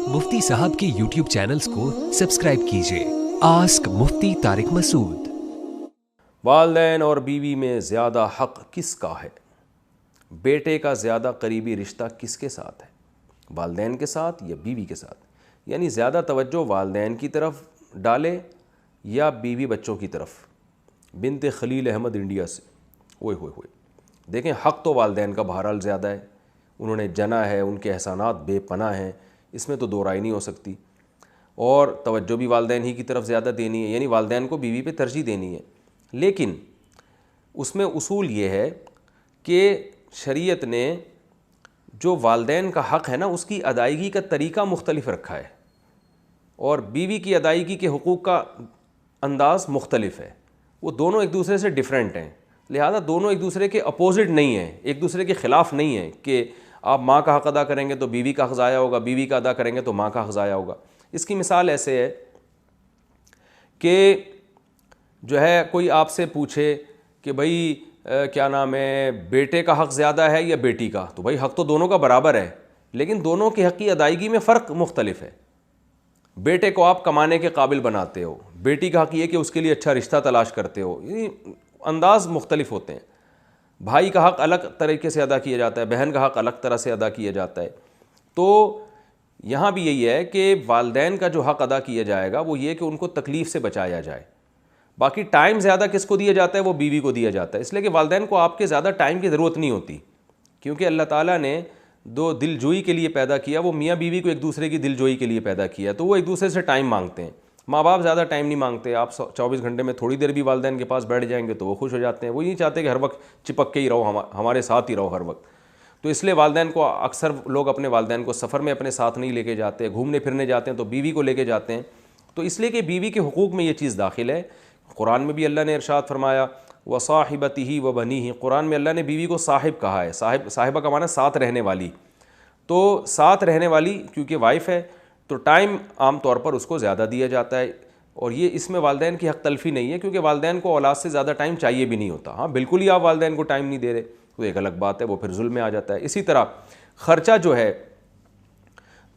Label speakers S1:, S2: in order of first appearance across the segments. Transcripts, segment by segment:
S1: मुफ्ती साहब के YouTube channels को सब्सक्राइब कीजिए। आस्क मुफ्ती तारिक मसूद।
S2: वालिदैन और बीवी में ज़्यादा हक़ किसका है? बेटे का ज़्यादा करीबी रिश्ता किसके साथ है, वालिदैन के साथ या बीवी के साथ? यानी ज़्यादा तवज्जो वालिदैन की तरफ डाले या बीवी बच्चों की तरफ? बिनते खलील अहमद इंडिया से। ओए होए होए, देखें हक़ तो वालिदैन का बहरहाल ज़्यादा है, उन्होंने जना है, उनके एहसानात बेपनाह हैं, इसमें तो दो राय नहीं हो सकती। और तवज्जो भी वालिदैन ही की तरफ ज़्यादा देनी है, यानी वालिदैन को बीवी पे तरजीह देनी है। लेकिन उसमें उसूल ये है कि शरीयत ने जो वालिदैन का हक़ है ना, उसकी अदायगी का तरीक़ा मुख्तलिफ रखा है और बीवी की अदायगी के हुकूक़ का अंदाज़ मुख्तलिफ है। वो दोनों एक दूसरे से डिफरेंट हैं, लिहाजा दोनों एक दूसरे के अपोजिट नहीं हैं, एक दूसरे के ख़िलाफ़ नहीं हैं कि आप माँ का हक़ अदा करेंगे तो बीवी का हक़ ज़ाया होगा, बीवी का अदा करेंगे तो माँ का हक़ ज़ाया होगा। इसकी मिसाल ऐसे है कि जो है कोई आपसे पूछे कि भाई क्या नाम है, बेटे का हक़ ज़्यादा है या बेटी का? तो भाई हक़ तो दोनों का बराबर है, लेकिन दोनों की हक़ की अदायगी में फ़र्क मुख्तलिफ है। बेटे को आप कमाने के काबिल बनाते हो, बेटी का हक़ ये कि उसके लिए अच्छा रिश्ता तलाश करते हो, ये अंदाज़ मुख्तलिफ होते हैं। भाई का हक़ अलग तरीके से अदा किया जाता है, बहन का हक़ अलग तरह से अदा किया जाता है। तो यहाँ भी यही है कि वालिदैन का जो हक़ अदा किया जाएगा वो ये कि उनको तकलीफ़ से बचाया जाए। बाकी टाइम ज़्यादा किसको दिया जाता है? वो बीवी को दिया जाता है, इसलिए कि वालिदैन को आपके ज़्यादा टाइम की ज़रूरत नहीं होती, क्योंकि अल्लाह ताला ने दो दिलजोई के लिए पैदा किया, वो मियाँ बीवी को एक दूसरे की दिलजोई के लिए पैदा किया, तो वो एक दूसरे से टाइम मांगते हैं। माँ बाप ज़्यादा टाइम नहीं मांगते, आप 24 घंटे में थोड़ी देर भी वालिदैन के पास बैठ जाएंगे तो वो खुश हो जाते हैं। वो नहीं चाहते कि हर वक्त चिपक के ही रहो, हमारे साथ ही रहो हर वक्त। तो इसलिए वालिदैन को अक्सर लोग अपने वालिदैन को सफ़र में अपने साथ नहीं लेके जाते, घूमने फिरने जाते हैं तो बीवी को लेके जाते हैं। तो इसलिए कि बीवी के हुकूक़ में ये चीज़ दाखिल है। कुरान में भी अल्लाह ने इरशाद फरमाया व साहिबतिही व बनीही, कुरान में अल्लाह ने बीवी को साहिब कहा है। साहिबा का माना साथ रहने वाली, तो साथ रहने वाली क्योंकि वाइफ है तो टाइम आम तौर पर उसको ज़्यादा दिया जाता है। और ये इसमें वालिदैन की हक़ तलफ़ी नहीं है, क्योंकि वालिदैन को औलाद से ज़्यादा टाइम चाहिए भी नहीं होता। हाँ, बिल्कुल ही आप वालिदैन को टाइम नहीं दे रहे तो एक अलग बात है, वो फिर जुल्म में आ जाता है। इसी तरह ख़र्चा जो है,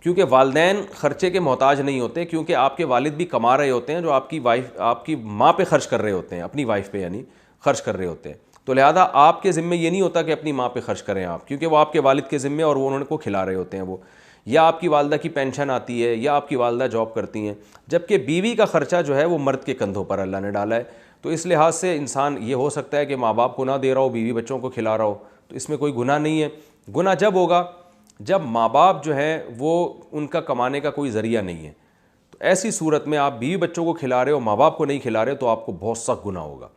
S2: क्योंकि वालिदैन ख़र्चे के मोहताज नहीं होते, क्योंकि आपके वालिद भी कमा रहे होते हैं जो आपकी वाइफ, आपकी माँ पे ख़र्च कर रहे होते हैं, अपनी वाइफ पे यानी ख़र्च कर रहे होते हैं। तो लिहाजा आपके ज़िम्मे ये नहीं होता कि अपनी माँ पे ख़र्च करें आप, क्योंकि वो आपके वालिद के ज़िम्मे और वो उन्होंने को खिला रहे होते हैं वो, या आपकी वालदा की पेंशन आती है या आपकी वालदा जॉब करती हैं, जबकि बीवी का ख़र्चा जो है वो मर्द के कंधों पर अल्लाह ने डाला है। तो इस लिहाज से इंसान ये हो सकता है कि माँ बाप को ना दे रहा हो, बीवी बच्चों को खिला रहा हो, तो इसमें कोई गुनाह नहीं है। गुनाह जब होगा जब माँ बाप जो है वो उनका कमाने का कोई ज़रिया नहीं है। तो ऐसी सूरत में आप बीवी बच्चों को खिला रहे हो, माँ बाप को नहीं खिला रहे हो, तो आपको बहुत सख्त गुनाह होगा।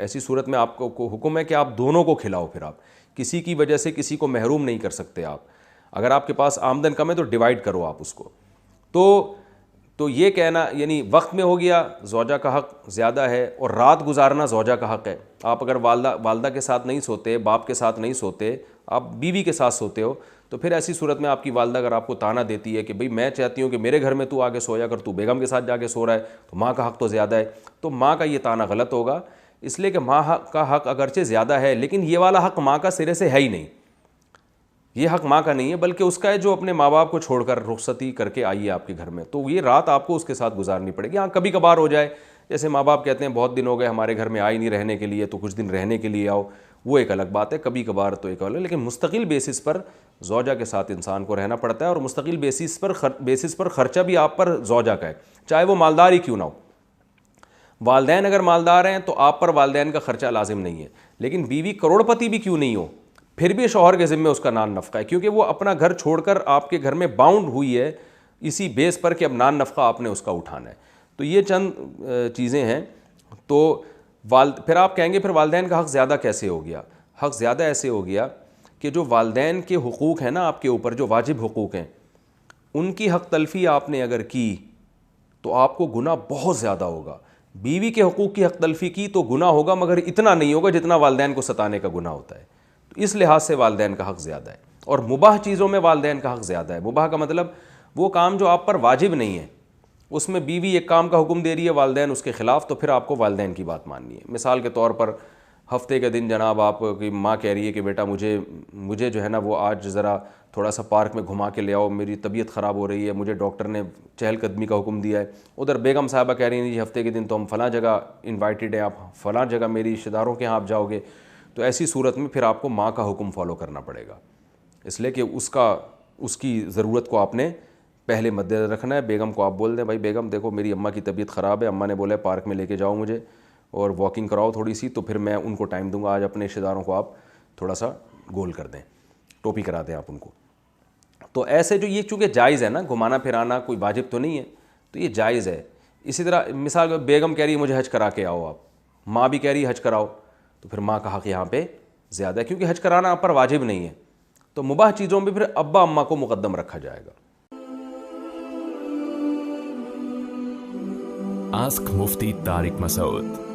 S2: ऐसी सूरत में आपको हुक्म है कि आप दोनों को खिलाओ। फिर आप किसी की वजह से किसी को महरूम नहीं कर सकते। आप अगर आपके पास आमदन कम है तो डिवाइड करो आप उसको। तो ये कहना यानी वक्त में हो गया ज़ौजा का हक़ ज़्यादा है, और रात गुजारना ज़ौजा का हक़ है। आप अगर वालदा के साथ नहीं सोते, बाप के साथ नहीं सोते, आप बीवी के साथ सोते हो, तो फिर ऐसी सूरत में आपकी वालदा अगर आपको ताना देती है कि भाई मैं चाहती हूँ कि मेरे घर में तू आके सोया कर, तू बेगम के साथ जाके सो रहा है, तो माँ का हक़ तो ज़्यादा है, तो माँ का ये ताना गलत होगा। इसलिए कि माँ का हक़ अगरचे ज़्यादा है, लेकिन ये वाला हक़ माँ का सिरे से है ही नहीं। ये हक़ माँ का नहीं है, बल्कि उसका है जो अपने माँ बाप को छोड़कर रुखसती करके आई है आपके घर में, तो ये रात आपको उसके साथ गुजारनी पड़ेगी। हाँ, कभी कभार हो जाए, जैसे माँ बाप कहते हैं बहुत दिन हो गए हमारे घर में आई नहीं रहने के लिए, तो कुछ दिन रहने के लिए आओ, वो एक अलग बात है, कभी कभार तो एक अलग। लेकिन मुस्तकिल बेसिस पर ज़ौजा के साथ इंसान को रहना पड़ता है, और मुस्तकिल बेसिस पर ख़र्चा भी आप पर ज़ौजा का है, चाहे वो मालदार ही क्यों ना हो। वालिदैन अगर मालदार हैं तो आप पर वालिदैन का ख़र्चा लाजिम नहीं है, लेकिन बीवी करोड़पति भी क्यों नहीं हो, फिर भी शौहर के ज़िम्मे उसका नान नफ़क़ा है, क्योंकि वो अपना घर छोड़कर आपके घर में बाउंड हुई है इसी बेस पर कि अब नान नफ़क़ा आपने उसका उठाना है। तो ये चंद चीज़ें हैं। तो फिर आप कहेंगे फिर वालिदैन का हक़ ज़्यादा कैसे हो गया? हक़ ज़्यादा ऐसे हो गया कि जो वालिदैन के हुकूक़ हैं ना आपके ऊपर, जो वाजिब हुकूक़ हैं, उनकी हक़ तलफ़ी आपने अगर की तो आपको गुनाह बहुत ज़्यादा होगा। बीवी के हुकूक़ की हक़ तलफ़ी की तो गुनाह होगा, मगर इतना नहीं होगा जितना वालिदैन को सताने का गुनाह होता है। तो इस लिहाज से वालिदैन का हक़ ज़्यादा है। और मुबाह चीज़ों में वालिदैन का हक़ ज़्यादा है। मुबाह का मतलब वो काम जो आप पर वाजिब नहीं है, उसमें बीवी एक काम का हुक्म दे रही है, वालिदैन उसके ख़िलाफ़, तो फिर आपको वालिदैन की बात माननी है। मिसाल के तौर पर ہفتے کے دن جناب آپ کی ماں کہہ رہی ہے کہ بیٹا مجھے جو ہے نا وہ آج ذرا تھوڑا سا پارک میں گھما کے لے آؤ, میری طبیعت خراب ہو رہی ہے, مجھے ڈاکٹر نے چہل قدمی کا حکم دیا ہے. ادھر بیگم صاحبہ کہہ رہی ہیں جی ہفتے کے دن تو ہم فلاں جگہ انوائٹیڈ ہیں, آپ فلاں جگہ میری رشتہ داروں کے یہاں آپ جاؤ گے. تو ایسی صورت میں پھر آپ کو ماں کا حکم فالو کرنا پڑے گا, اس لیے کہ اس کی ضرورت کو آپ نے پہلے مد نظر رکھنا ہے. بیگم کو آپ بول دیں بھائی بیگم دیکھو میری اماں کی طبیعت خراب ہے, اماں نے بولا ہے پارک میں لے کے جاؤ مجھے اور واکنگ کراؤ تھوڑی سی, تو پھر میں ان کو ٹائم دوں گا. آج اپنے رشتہ داروں کو آپ تھوڑا سا گول کر دیں, ٹوپی کرا دیں آپ ان کو. تو ایسے جو یہ چونکہ جائز ہے نا, گھمانا پھرانا کوئی واجب تو نہیں ہے, تو یہ جائز ہے. اسی طرح مثال بیگم کہہ رہی ہے مجھے حج کرا کے آؤ, آپ ماں بھی کہہ رہی ہے حج کراؤ, تو پھر ماں کا حق یہاں پہ زیادہ ہے کیونکہ حج کرانا آپ پر واجب نہیں ہے. تو مباح چیزوں میں پھر ابا اماں کو مقدم رکھا جائے گا.
S3: Ask Mufti Tariq Masoud.